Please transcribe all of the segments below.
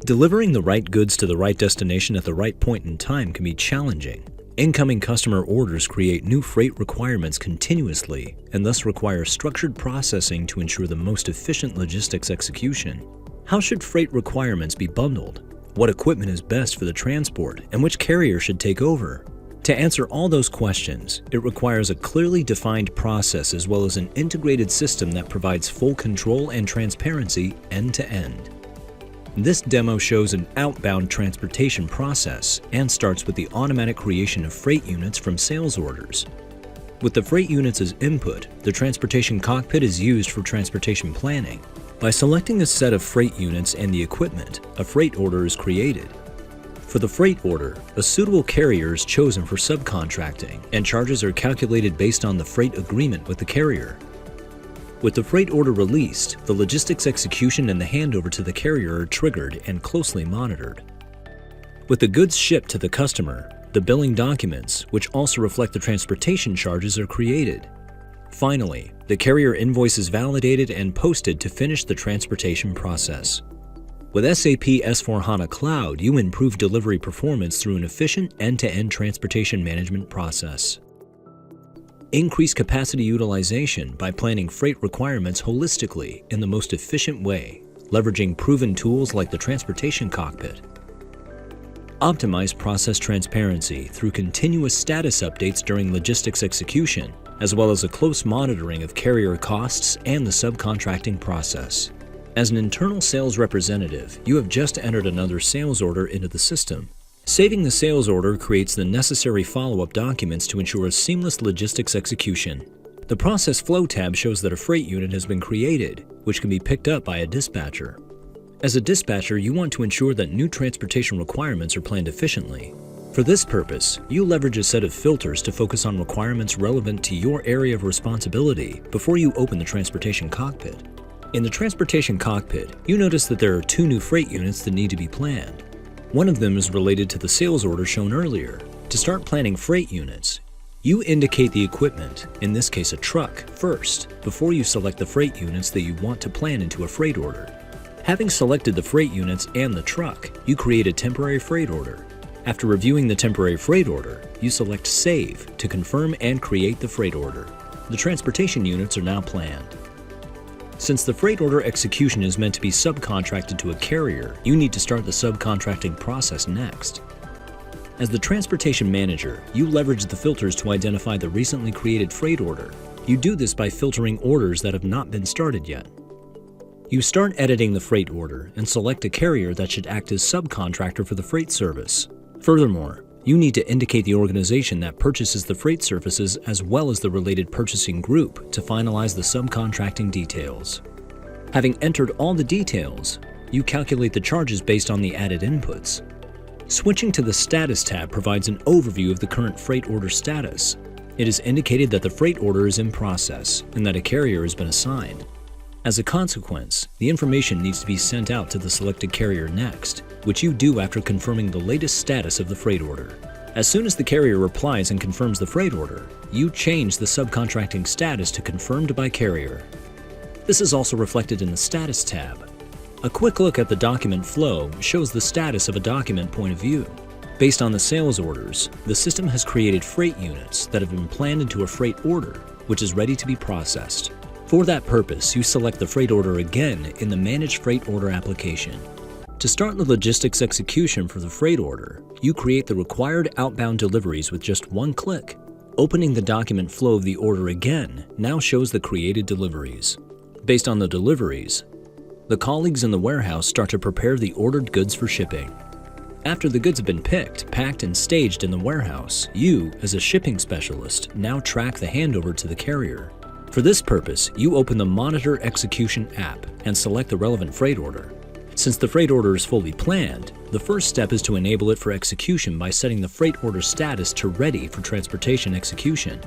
Delivering the right goods to the right destination at the right point in time can be challenging. Incoming customer orders create new freight requirements continuously and thus require structured processing to ensure the most efficient logistics execution. How should freight requirements be bundled? What equipment is best for the transport, and which carrier should take over? To answer all those questions, it requires a clearly defined process as well as an integrated system that provides full control and transparency end to end. This demo shows an outbound transportation process and starts with the automatic creation of freight units from sales orders. With the freight units as input, the transportation cockpit is used for transportation planning. By selecting a set of freight units and the equipment, a freight order is created. For the freight order, a suitable carrier is chosen for subcontracting, and charges are calculated based on the freight agreement with the carrier. With the freight order released, the logistics execution and the handover to the carrier are triggered and closely monitored. With the goods shipped to the customer, the billing documents, which also reflect the transportation charges, are created. Finally, the carrier invoice is validated and posted to finish the transportation process. With SAP S/4HANA Cloud, you improve delivery performance through an efficient end-to-end transportation management process. Increase capacity utilization by planning freight requirements holistically in the most efficient way, leveraging proven tools like the transportation cockpit. Optimize process transparency through continuous status updates during logistics execution, as well as a close monitoring of carrier costs and the subcontracting process. As an internal sales representative, you have just entered another sales order into the system. Saving the sales order creates the necessary follow-up documents to ensure a seamless logistics execution. The Process Flow tab shows that a freight unit has been created, which can be picked up by a dispatcher. As a dispatcher, you want to ensure that new transportation requirements are planned efficiently. For this purpose, you leverage a set of filters to focus on requirements relevant to your area of responsibility before you open the transportation cockpit. In the transportation cockpit, you notice that there are two new freight units that need to be planned. One of them is related to the sales order shown earlier. To start planning freight units, you indicate the equipment, in this case a truck, first, before you select the freight units that you want to plan into a freight order. Having selected the freight units and the truck, you create a temporary freight order. After reviewing the temporary freight order, you select Save to confirm and create the freight order. The transportation units are now planned. Since the freight order execution is meant to be subcontracted to a carrier, you need to start the subcontracting process next. As the transportation manager, you leverage the filters to identify the recently created freight order. You do this by filtering orders that have not been started yet. You start editing the freight order and select a carrier that should act as subcontractor for the freight service. Furthermore, you need to indicate the organization that purchases the freight services as well as the related purchasing group to finalize the subcontracting details. Having entered all the details, you calculate the charges based on the added inputs. Switching to the Status tab provides an overview of the current freight order status. It is indicated that the freight order is in process and that a carrier has been assigned. As a consequence, the information needs to be sent out to the selected carrier next, which you do after confirming the latest status of the freight order. As soon as the carrier replies and confirms the freight order, you change the subcontracting status to Confirmed by Carrier. This is also reflected in the Status tab. A quick look at the document flow shows the status of a document point of view. Based on the sales orders, the system has created freight units that have been planned into a freight order, which is ready to be processed. For that purpose, you select the freight order again in the Manage Freight Order application. To start the logistics execution for the freight order, you create the required outbound deliveries with just one click. Opening the document flow of the order again now shows the created deliveries. Based on the deliveries, the colleagues in the warehouse start to prepare the ordered goods for shipping. After the goods have been picked, packed, and staged in the warehouse, you, as a shipping specialist, now track the handover to the carrier. For this purpose, you open the Monitor Execution app and select the relevant freight order. Since the freight order is fully planned, the first step is to enable it for execution by setting the freight order status to Ready for transportation execution.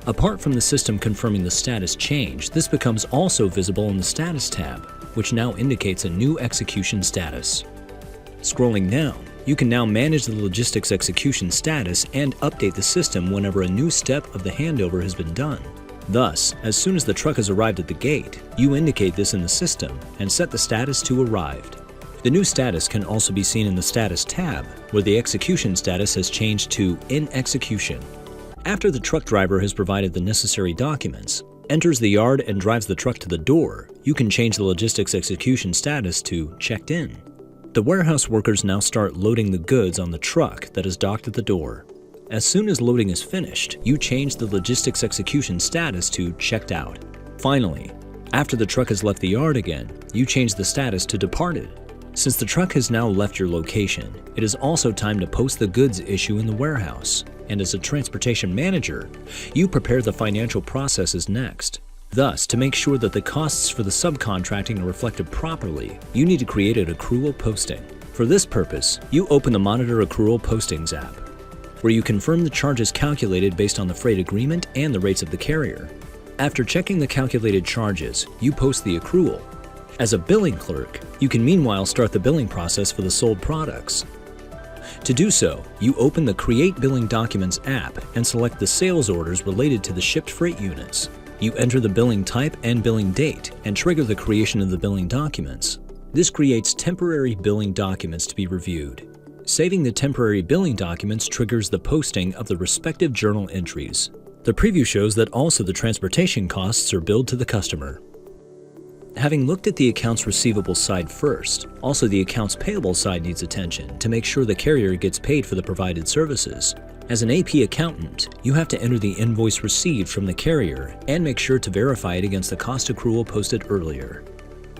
Apart from the system confirming the status change, this becomes also visible in the Status tab, which now indicates a new execution status. Scrolling down, you can now manage the logistics execution status and update the system whenever a new step of the handover has been done. Thus, as soon as the truck has arrived at the gate, you indicate this in the system and set the status to Arrived. The new status can also be seen in the Status tab, where the execution status has changed to In Execution. After the truck driver has provided the necessary documents, enters the yard and drives the truck to the door, you can change the logistics execution status to Checked In. The warehouse workers now start loading the goods on the truck that is docked at the door. As soon as loading is finished, you change the logistics execution status to Checked Out. Finally, after the truck has left the yard again, you change the status to Departed. Since the truck has now left your location, it is also time to post the goods issue in the warehouse. And as a transportation manager, you prepare the financial processes next. Thus, to make sure that the costs for the subcontracting are reflected properly, you need to create an accrual posting. For this purpose, you open the Monitor Accrual Postings app, where you confirm the charges calculated based on the freight agreement and the rates of the carrier. After checking the calculated charges, you post the accrual. As a billing clerk, you can meanwhile start the billing process for the sold products. To do so, you open the Create Billing Documents app and select the sales orders related to the shipped freight units. You enter the billing type and billing date and trigger the creation of the billing documents. This creates temporary billing documents to be reviewed. Saving the temporary billing documents triggers the posting of the respective journal entries. The preview shows that also the transportation costs are billed to the customer. Having looked at the accounts receivable side first, also the accounts payable side needs attention to make sure the carrier gets paid for the provided services. As an AP accountant, you have to enter the invoice received from the carrier and make sure to verify it against the cost accrual posted earlier.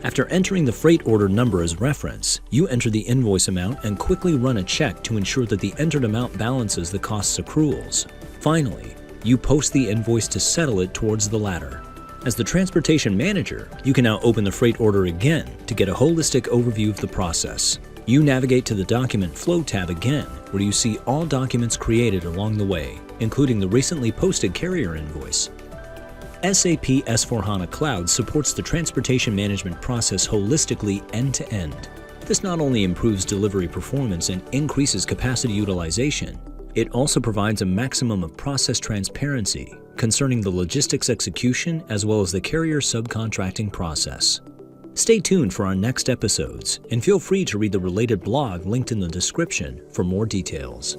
After entering the freight order number as reference, you enter the invoice amount and quickly run a check to ensure that the entered amount balances the costs accruals. Finally, you post the invoice to settle it towards the latter. As the transportation manager, you can now open the freight order again to get a holistic overview of the process. You navigate to the Document Flow tab again, where you see all documents created along the way, including the recently posted carrier invoice. SAP S/4HANA Cloud supports the transportation management process holistically end-to-end. This not only improves delivery performance and increases capacity utilization, it also provides a maximum of process transparency concerning the logistics execution as well as the carrier subcontracting process. Stay tuned for our next episodes and feel free to read the related blog linked in the description for more details.